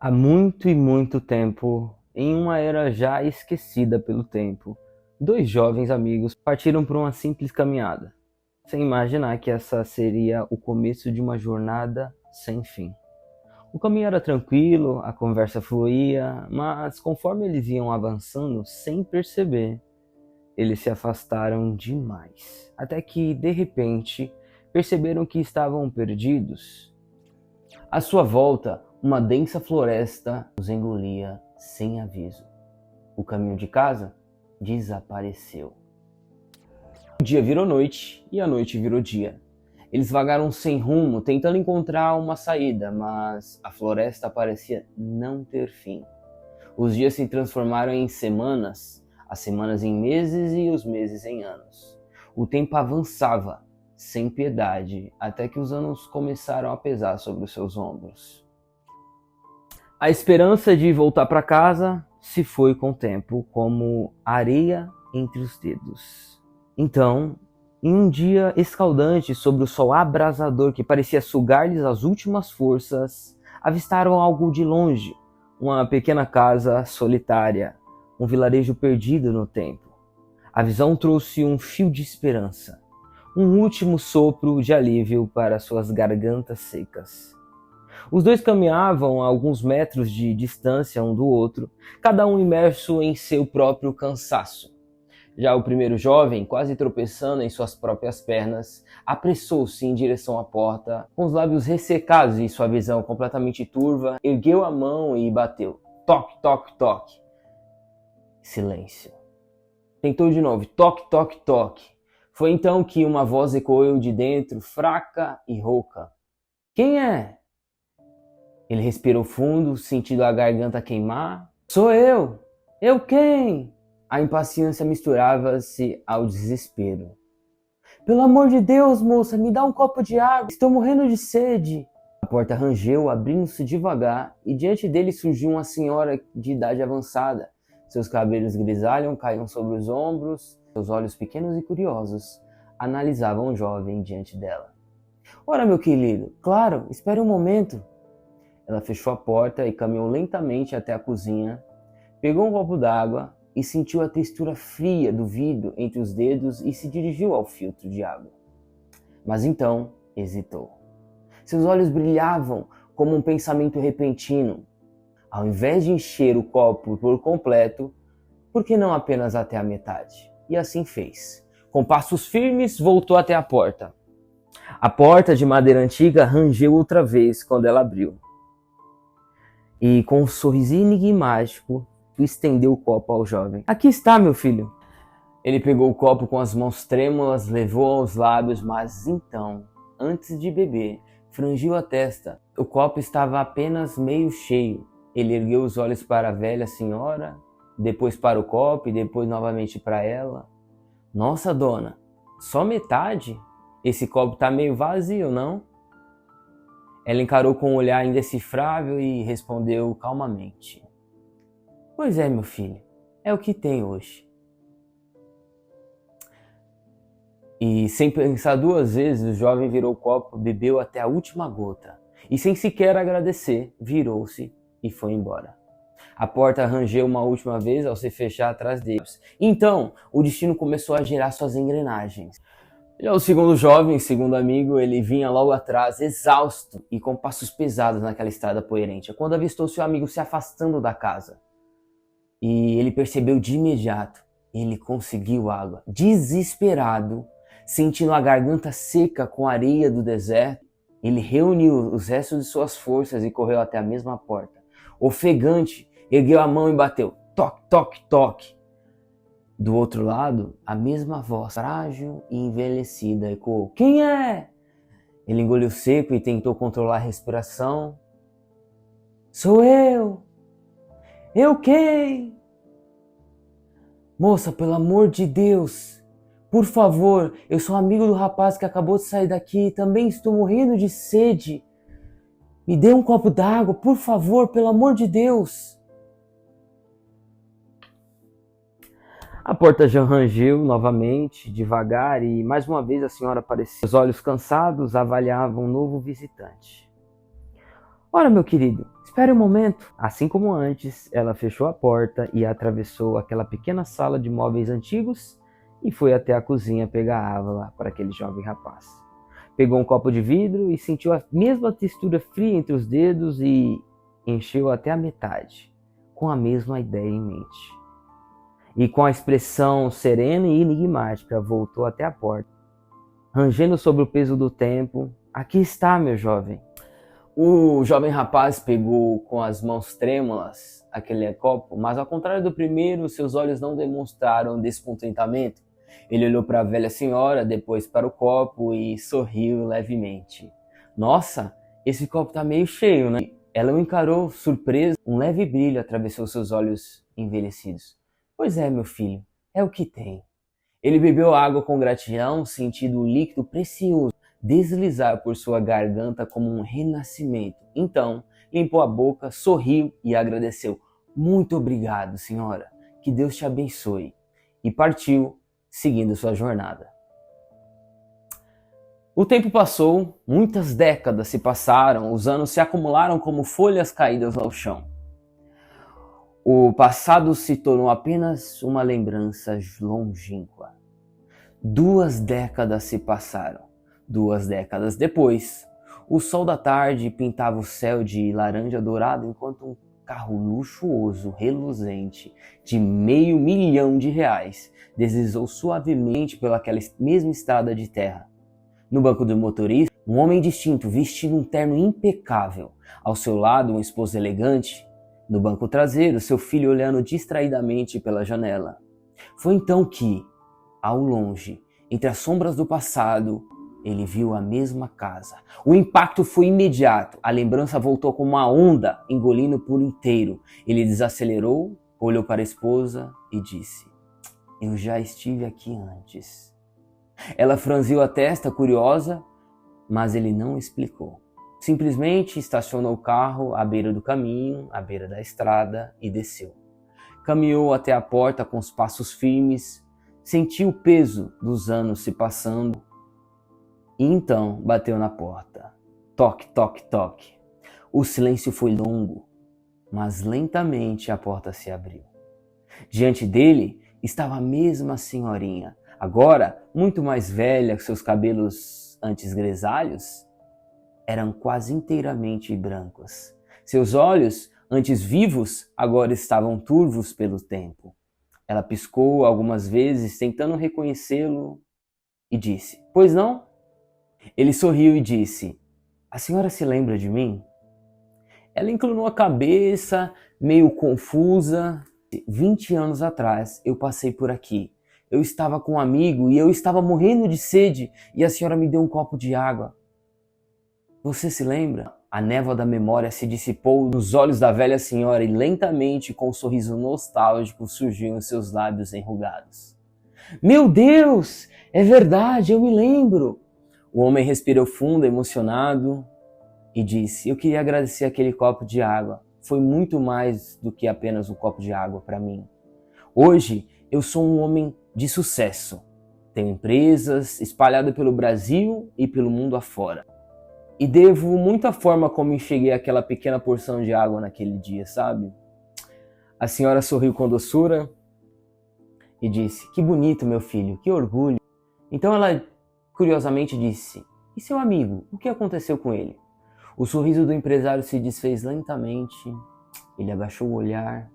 Há muito e muito tempo, em uma era já esquecida pelo tempo, dois jovens amigos partiram por uma simples caminhada, sem imaginar que essa seria o começo de uma jornada sem fim. O caminho era tranquilo, a conversa fluía, mas conforme eles iam avançando sem perceber, eles se afastaram demais, até que, de repente, perceberam que estavam perdidos. À sua volta, uma densa floresta os engolia sem aviso. O caminho de casa desapareceu. O dia virou noite e a noite virou dia. Eles vagaram sem rumo, tentando encontrar uma saída, mas a floresta parecia não ter fim. Os dias se transformaram em semanas, as semanas em meses e os meses em anos. O tempo avançava, sem piedade, até que os anos começaram a pesar sobre os seus ombros. A esperança de voltar para casa se foi com o tempo, como areia entre os dedos. Então, em um dia escaldante, sob o sol abrasador que parecia sugar-lhes as últimas forças, avistaram algo de longe, uma pequena casa solitária, um vilarejo perdido no tempo. A visão trouxe um fio de esperança, um último sopro de alívio para suas gargantas secas. Os dois caminhavam a alguns metros de distância um do outro, cada um imerso em seu próprio cansaço. Já o primeiro jovem, quase tropeçando em suas próprias pernas, apressou-se em direção à porta, com os lábios ressecados e sua visão completamente turva, ergueu a mão e bateu. Toque, toque, toque. Silêncio. Tentou de novo. Toque, toque, toque. Foi então que uma voz ecoou de dentro, fraca e rouca. Quem é? Ele respirou fundo, sentindo a garganta queimar. Sou eu! Eu quem? A impaciência misturava-se ao desespero. Pelo amor de Deus, moça, me dá um copo de água. Estou morrendo de sede. A porta rangeu, abrindo-se devagar, e diante dele surgiu uma senhora de idade avançada. Seus cabelos grisalhos caíam sobre os ombros, seus olhos pequenos e curiosos analisavam o jovem diante dela. Ora, meu querido, claro, espere um momento. Ela fechou a porta e caminhou lentamente até a cozinha, pegou um copo d'água e sentiu a textura fria do vidro entre os dedos e se dirigiu ao filtro de água. Mas então hesitou. Seus olhos brilhavam como um pensamento repentino. Ao invés de encher o copo por completo, por que não apenas até a metade? E assim fez. Com passos firmes, voltou até a porta. A porta de madeira antiga rangeu outra vez quando ela abriu. E com um sorrisinho enigmático, estendeu o copo ao jovem. Aqui está, meu filho. Ele pegou o copo com as mãos trêmulas, levou aos lábios, mas então, antes de beber, franziu a testa. O copo estava apenas meio cheio. Ele ergueu os olhos para a velha senhora, depois para o copo e depois novamente para ela. Nossa, dona, só metade? Esse copo está meio vazio, não? Ela encarou com um olhar indecifrável e respondeu calmamente. Pois é, meu filho, é o que tem hoje. E sem pensar duas vezes, o jovem virou o copo, bebeu até a última gota. E sem sequer agradecer, virou-se e foi embora. A porta rangeu uma última vez ao se fechar atrás deles. Então, o destino começou a girar suas engrenagens. Já o segundo jovem, segundo amigo, ele vinha logo atrás, exausto e com passos pesados naquela estrada poeirente, quando avistou seu amigo se afastando da casa. E ele percebeu de imediato, ele conseguiu água. Desesperado, sentindo a garganta seca com a areia do deserto, ele reuniu os restos de suas forças e correu até a mesma porta. Ofegante, ergueu a mão e bateu. Toque, toque, toque. Do outro lado, a mesma voz, frágil e envelhecida, ecoou. Quem é? Ele engoliu seco e tentou controlar a respiração. Sou eu! Eu quem? Moça, pelo amor de Deus, por favor, eu sou amigo do rapaz que acabou de sair daqui e também estou morrendo de sede. Me dê um copo d'água, por favor, pelo amor de Deus. A porta já rangeu novamente, devagar, e mais uma vez a senhora apareceu. Os olhos cansados avaliavam um novo visitante. Ora, meu querido, Espere um momento. Assim como antes, ela fechou a porta e atravessou aquela pequena sala de móveis antigos e foi até a cozinha pegar água para aquele jovem rapaz. Pegou um copo de vidro e sentiu a mesma textura fria entre os dedos e encheu até a metade, com a mesma ideia em mente. E com a expressão serena e enigmática, voltou até a porta. Rangendo sobre o peso do tempo, aqui está, meu jovem. O jovem rapaz pegou com as mãos trêmulas aquele copo, mas ao contrário do primeiro, seus olhos não demonstraram descontentamento. Ele olhou para a velha senhora, depois para o copo e sorriu levemente. Nossa, esse copo está meio cheio, né? Ela o encarou, surpresa. Um leve brilho atravessou seus olhos envelhecidos. Pois é, meu filho, é o que tem. Ele bebeu água com gratidão, sentindo o líquido precioso deslizar por sua garganta como um renascimento. Então, limpou a boca, sorriu e agradeceu. Muito obrigado, senhora. Que Deus te abençoe. E partiu, seguindo sua jornada. O tempo passou, muitas décadas se passaram, os anos se acumularam como folhas caídas ao chão. O passado se tornou apenas uma lembrança longínqua. 2 décadas se passaram. 2 décadas depois, o sol da tarde pintava o céu de laranja dourado enquanto um carro luxuoso, reluzente, de R$500 mil deslizou suavemente pelaquela mesma estrada de terra. No banco do motorista, um homem distinto vestindo um terno impecável. Ao seu lado, uma esposa elegante. No banco traseiro, seu filho olhando distraidamente pela janela. Foi então que, ao longe, entre as sombras do passado, ele viu a mesma casa. O impacto foi imediato. A lembrança voltou como uma onda, engolindo por inteiro. Ele desacelerou, olhou para a esposa e disse: eu já estive aqui antes. Ela franziu a testa, curiosa, mas ele não explicou. Simplesmente estacionou o carro à beira do caminho, à beira da estrada e desceu. Caminhou até a porta com os passos firmes, sentiu o peso dos anos se passando e então bateu na porta. Toque, toque, toque. O silêncio foi longo, mas lentamente a porta se abriu. Diante dele estava a mesma senhorinha, agora muito mais velha, seus cabelos antes grisalhos eram quase inteiramente brancos. Seus olhos, antes vivos, agora estavam turvos pelo tempo. Ela piscou algumas vezes, tentando reconhecê-lo, e disse: pois não? Ele sorriu e disse: a senhora se lembra de mim? Ela inclinou a cabeça, meio confusa. 20 anos atrás, eu passei por aqui. Eu estava com um amigo e eu estava morrendo de sede e a senhora me deu um copo de água. Você se lembra? A névoa da memória se dissipou nos olhos da velha senhora e lentamente, com um sorriso nostálgico, surgiu em seus lábios enrugados. Meu Deus! É verdade, eu me lembro! O homem respirou fundo, emocionado, e disse: eu queria agradecer aquele copo de água. Foi muito mais do que apenas um copo de água para mim. Hoje, eu sou um homem de sucesso. Tenho empresas espalhadas pelo Brasil e pelo mundo afora. E devo muito à forma como enxerguei aquela pequena porção de água naquele dia, sabe? A senhora sorriu com doçura e disse: que bonito, meu filho, que orgulho. Então ela curiosamente disse: e seu amigo, o que aconteceu com ele? O sorriso do empresário se desfez lentamente. Ele abaixou o olhar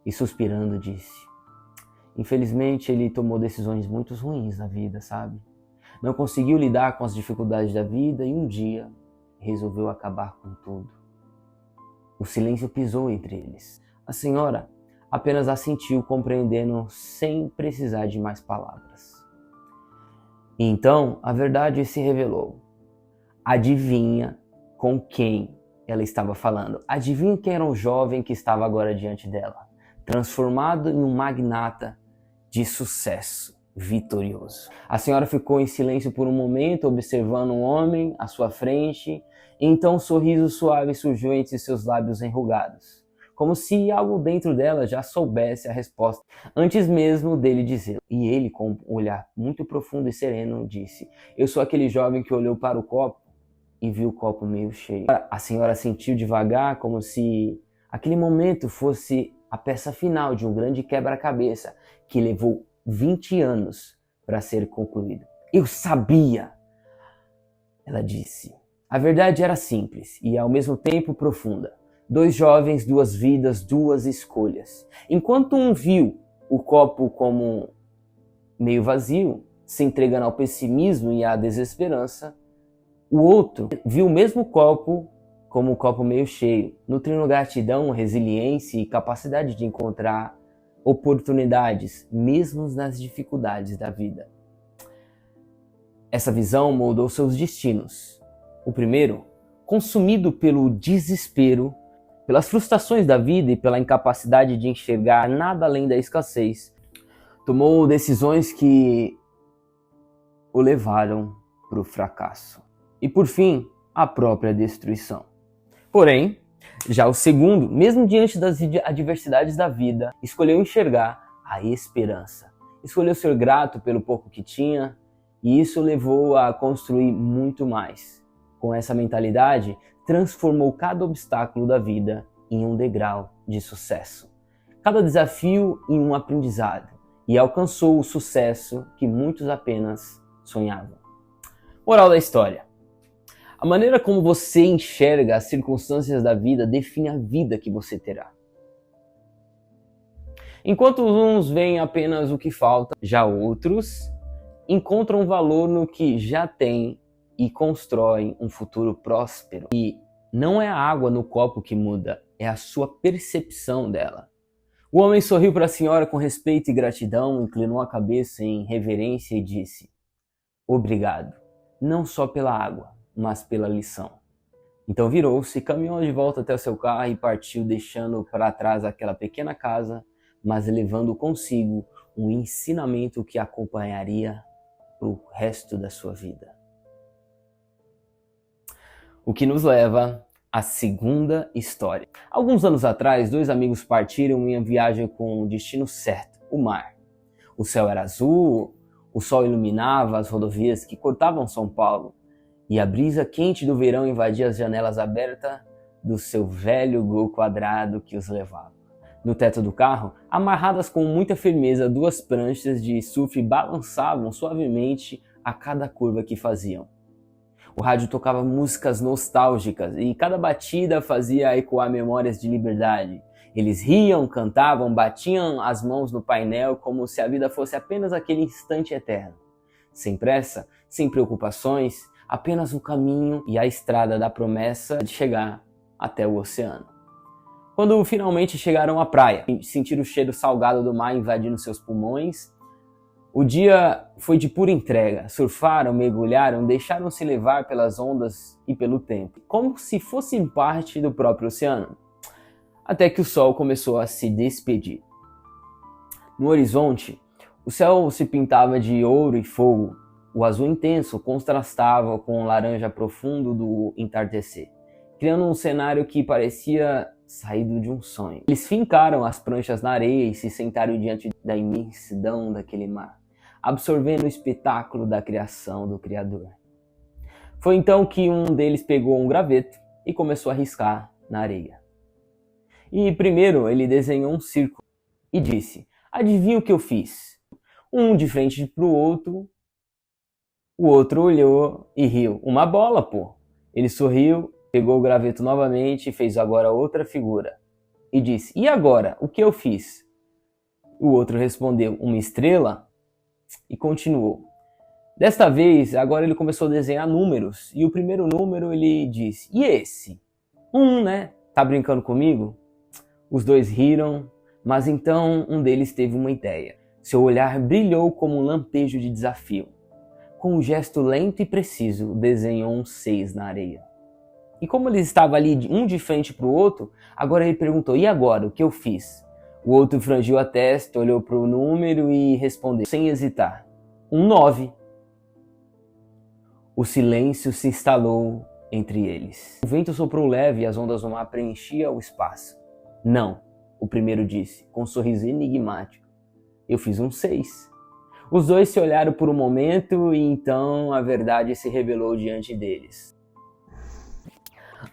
e, suspirando, disse: infelizmente, ele tomou decisões muito ruins na vida, sabe? Não conseguiu lidar com as dificuldades da vida e um dia resolveu acabar com tudo. O silêncio pisou entre eles. A senhora apenas assentiu, compreendendo sem precisar de mais palavras. E então a verdade se revelou. Adivinha com quem ela estava falando? Adivinha quem era o jovem que estava agora diante dela? Transformado em um magnata de sucesso, vitorioso. A senhora ficou em silêncio por um momento, observando um homem à sua frente, e então um sorriso suave surgiu entre seus lábios enrugados, como se algo dentro dela já soubesse a resposta, antes mesmo dele dizer. E ele, com um olhar muito profundo e sereno, disse: eu sou aquele jovem que olhou para o copo e viu o copo meio cheio. A senhora sentiu devagar, como se aquele momento fosse a peça final de um grande quebra-cabeça que levou 20 anos para ser concluído. Eu sabia, ela disse. A verdade era simples e ao mesmo tempo profunda. 2 jovens, 2 vidas, 2 escolhas. Enquanto um viu o copo como meio vazio, se entregando ao pessimismo e à desesperança, o outro viu o mesmo copo como um copo meio cheio, nutrindo gratidão, resiliência e capacidade de encontrar oportunidades, mesmo nas dificuldades da vida. Essa visão moldou seus destinos. O primeiro, consumido pelo desespero, pelas frustrações da vida e pela incapacidade de enxergar nada além da escassez, tomou decisões que o levaram para o fracasso e, por fim, a própria destruição. Porém, já o segundo, mesmo diante das adversidades da vida, escolheu enxergar a esperança. Escolheu ser grato pelo pouco que tinha e isso o levou a construir muito mais. Com essa mentalidade, transformou cada obstáculo da vida em um degrau de sucesso. Cada desafio em um aprendizado e alcançou o sucesso que muitos apenas sonhavam. Moral da história. A maneira como você enxerga as circunstâncias da vida define a vida que você terá. Enquanto uns veem apenas o que falta, já outros encontram valor no que já têm e constroem um futuro próspero. E não é a água no copo que muda, é a sua percepção dela. O homem sorriu para a senhora com respeito e gratidão, inclinou a cabeça em reverência e disse: obrigado, não só pela água, mas pela lição. Então virou-se, caminhou de volta até o seu carro e partiu, deixando para trás aquela pequena casa, mas levando consigo um ensinamento que acompanharia o resto da sua vida. O que nos leva à segunda história. Alguns anos atrás, 2 amigos partiram em uma viagem com o destino certo, o mar. O céu era azul, o sol iluminava as rodovias que cortavam São Paulo, e a brisa quente do verão invadia as janelas abertas do seu velho Gol quadrado que os levava. No teto do carro, amarradas com muita firmeza, 2 pranchas de surf balançavam suavemente a cada curva que faziam. O rádio tocava músicas nostálgicas e cada batida fazia ecoar memórias de liberdade. Eles riam, cantavam, batiam as mãos no painel como se a vida fosse apenas aquele instante eterno. Sem pressa, sem preocupações, apenas o caminho e a estrada da promessa de chegar até o oceano. Quando finalmente chegaram à praia, sentiram o cheiro salgado do mar invadindo seus pulmões, o dia foi de pura entrega. Surfaram, mergulharam, deixaram-se levar pelas ondas e pelo tempo, como se fossem parte do próprio oceano. Até que o sol começou a se despedir. No horizonte, o céu se pintava de ouro e fogo. O azul intenso contrastava com o laranja profundo do entardecer, criando um cenário que parecia saído de um sonho. Eles fincaram as pranchas na areia e se sentaram diante da imensidão daquele mar, absorvendo o espetáculo da criação do Criador. Foi então que um deles pegou um graveto e começou a riscar na areia. E primeiro ele desenhou um círculo e disse: adivinha o que eu fiz? Um de frente para o outro olhou e riu. Uma bola, pô! Ele sorriu, pegou o graveto novamente e fez agora outra figura. E disse: e agora, o que eu fiz? O outro respondeu: uma estrela? E continuou. Desta vez, agora ele começou a desenhar números. E o primeiro número ele disse: e esse? Né? Tá brincando comigo? Os 2 riram, mas então um deles teve uma ideia. Seu olhar brilhou como um lampejo de desafio. Com um gesto lento e preciso, desenhou um 6 na areia. E como ele estava ali, um de frente para o outro, agora ele perguntou: e agora, o que eu fiz? O outro franziu a testa, olhou para o número e respondeu, sem hesitar: um 9. O silêncio se instalou entre eles. O vento soprou leve e as ondas do mar preenchiam o espaço. Não, o primeiro disse, com um sorriso enigmático. Eu fiz um 6. Os 2 se olharam por um momento e então a verdade se revelou diante deles.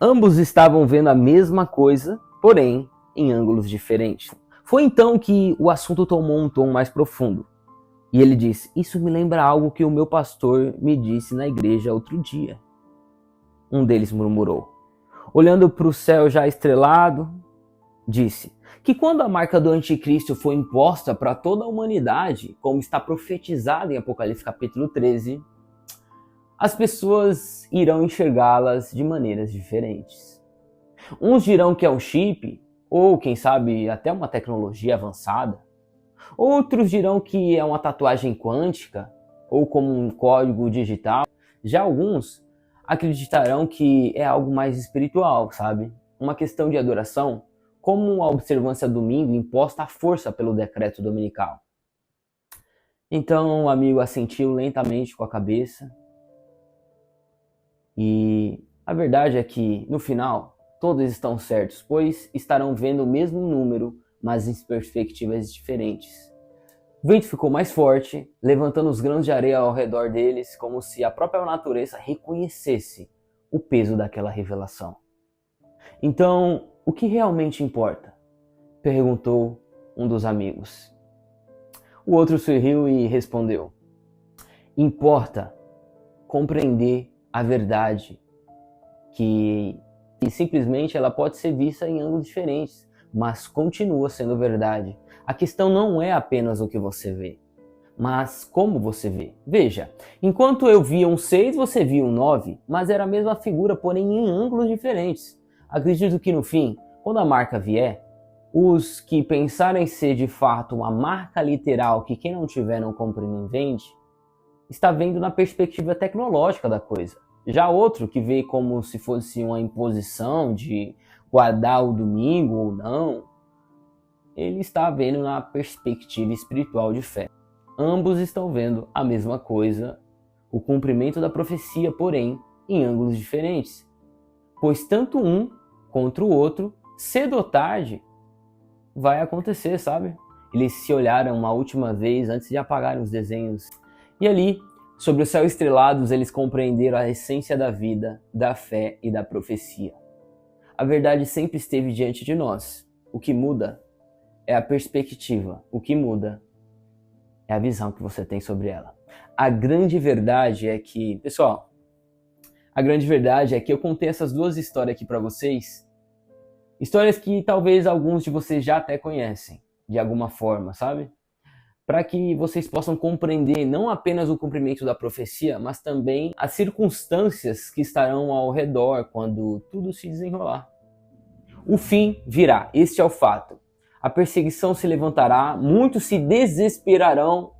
Ambos estavam vendo a mesma coisa, porém em ângulos diferentes. Foi então que o assunto tomou um tom mais profundo. E ele disse: "Isso me lembra algo que o meu pastor me disse na igreja outro dia." Um deles murmurou. Olhando para o céu já estrelado, disse que quando a marca do anticristo for imposta para toda a humanidade, como está profetizado em Apocalipse capítulo 13, as pessoas irão enxergá-las de maneiras diferentes. Uns dirão que é um chip, ou quem sabe até uma tecnologia avançada. Outros dirão que é uma tatuagem quântica, ou como um código digital. Já alguns acreditarão que é algo mais espiritual, sabe? Uma questão de adoração, como a observância domingo imposta à força pelo decreto dominical. Então o amigo assentiu lentamente com a cabeça. E a verdade é que, no final, todos estão certos, pois estarão vendo o mesmo número, mas em perspectivas diferentes. O vento ficou mais forte, levantando os grãos de areia ao redor deles, como se a própria natureza reconhecesse o peso daquela revelação. Então, o que realmente importa? Perguntou um dos amigos. O outro sorriu e respondeu: importa compreender a verdade, que simplesmente ela pode ser vista em ângulos diferentes, mas continua sendo verdade. A questão não é apenas o que você vê, mas como você vê. Veja, enquanto eu via um 6, você via um 9, mas era a mesma figura, porém em ângulos diferentes. Acredito que no fim, quando a marca vier, os que pensarem ser de fato uma marca literal que quem não tiver não compra nem vende, está vendo na perspectiva tecnológica da coisa. Já outro que vê como se fosse uma imposição de guardar o domingo ou não, ele está vendo na perspectiva espiritual de fé. Ambos estão vendo a mesma coisa, o cumprimento da profecia, porém em ângulos diferentes. Pois tanto um contra o outro, cedo ou tarde, vai acontecer, sabe? Eles se olharam uma última vez antes de apagarem os desenhos. E ali, sobre o céu estrelados, eles compreenderam a essência da vida, da fé e da profecia. A verdade sempre esteve diante de nós. O que muda é a perspectiva. O que muda é a visão que você tem sobre ela. A grande verdade é que, pessoal, eu contei essas duas histórias aqui para vocês. Histórias que talvez alguns de vocês já até conhecem, de alguma forma, sabe? Para que vocês possam compreender não apenas o cumprimento da profecia, mas também as circunstâncias que estarão ao redor quando tudo se desenrolar. O fim virá, este é o fato. A perseguição se levantará, muitos se desesperarão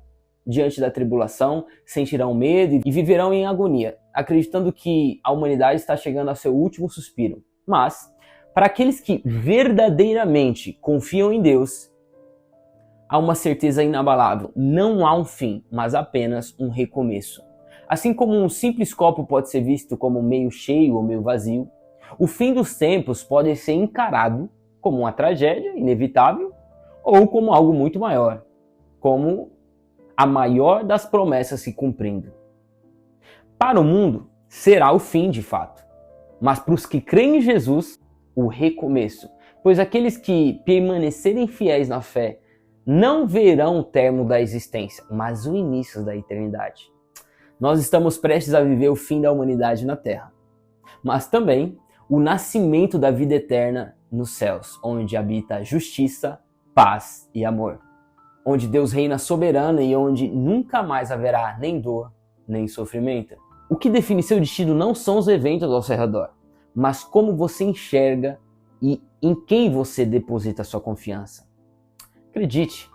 diante da tribulação, sentirão medo e viverão em agonia, acreditando que a humanidade está chegando ao seu último suspiro. Mas, para aqueles que verdadeiramente confiam em Deus, há uma certeza inabalável. Não há um fim, mas apenas um recomeço. Assim como um simples copo pode ser visto como meio cheio ou meio vazio, o fim dos tempos pode ser encarado como uma tragédia inevitável ou como algo muito maior, como a maior das promessas se cumprindo. Para o mundo, será o fim de fato, mas para os que creem em Jesus, o recomeço, pois aqueles que permanecerem fiéis na fé não verão o término da existência, mas o início da eternidade. Nós estamos prestes a viver o fim da humanidade na Terra, mas também o nascimento da vida eterna nos céus, onde habita justiça, paz e amor. Onde Deus reina soberano e onde nunca mais haverá nem dor, nem sofrimento. O que define seu destino não são os eventos ao seu redor, mas como você enxerga e em quem você deposita sua confiança. Acredite,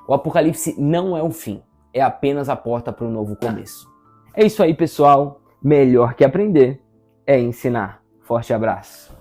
o Apocalipse não é o fim, é apenas a porta para um novo começo. É isso aí, pessoal. Melhor que aprender é ensinar. Forte abraço.